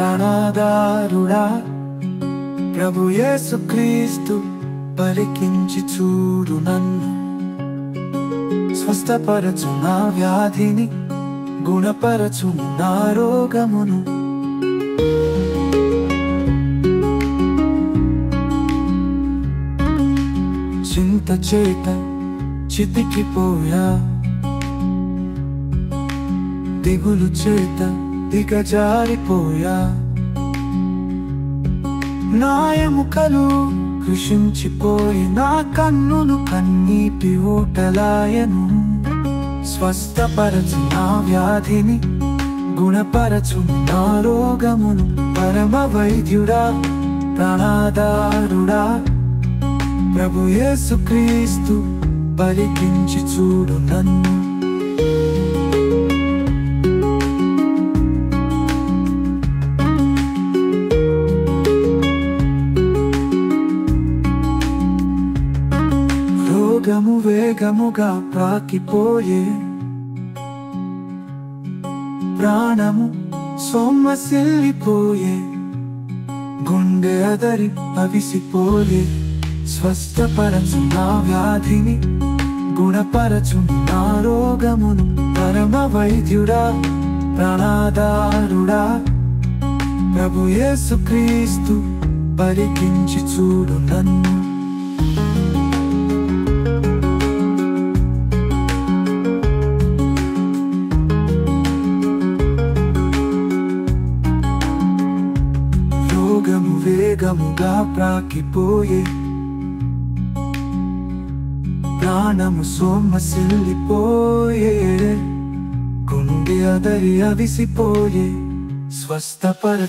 ప్రాణాధారుడా ప్రభు యేసుక్రీస్తు పలికించి చూడు నన్ను స్వస్థపరచు నా వ్యాధిని గుణపరచు నా రోగమును చింత చేత చితికిపోయా దిగులు చేత దిగజారిపోయా నా ఎముకలు కృషించిపోయి నా కన్నులు కన్నీటి ఊటలాయను స్వస్థపరచు నా వ్యాధిని గుణపరచు నా రోగమును పరమ వైద్యుడా ప్రాణాధారుడా ప్రభు యేసుక్రీస్తు పలికించి చూడు నన్ను రోగము వేగముగా ప్రాకిపోయే ప్రాణము సొమ్మసిల్లిపోయే గుండె అదరి అవిసిపోయే స్వస్థపరచు నా వ్యాధిని గుణపరచు నా రోగమును పరమ వైద్యుడా ప్రాణాధారుడా ప్రభు యేసుక్రీస్తు పలికించి చూడు నన్ను రోగము వేగముగా ప్రాకిపోయే ప్రాణము సొమ్మసిల్లిపోయే గుండె అదరి అవిసిపోయే స్వస్థపరచు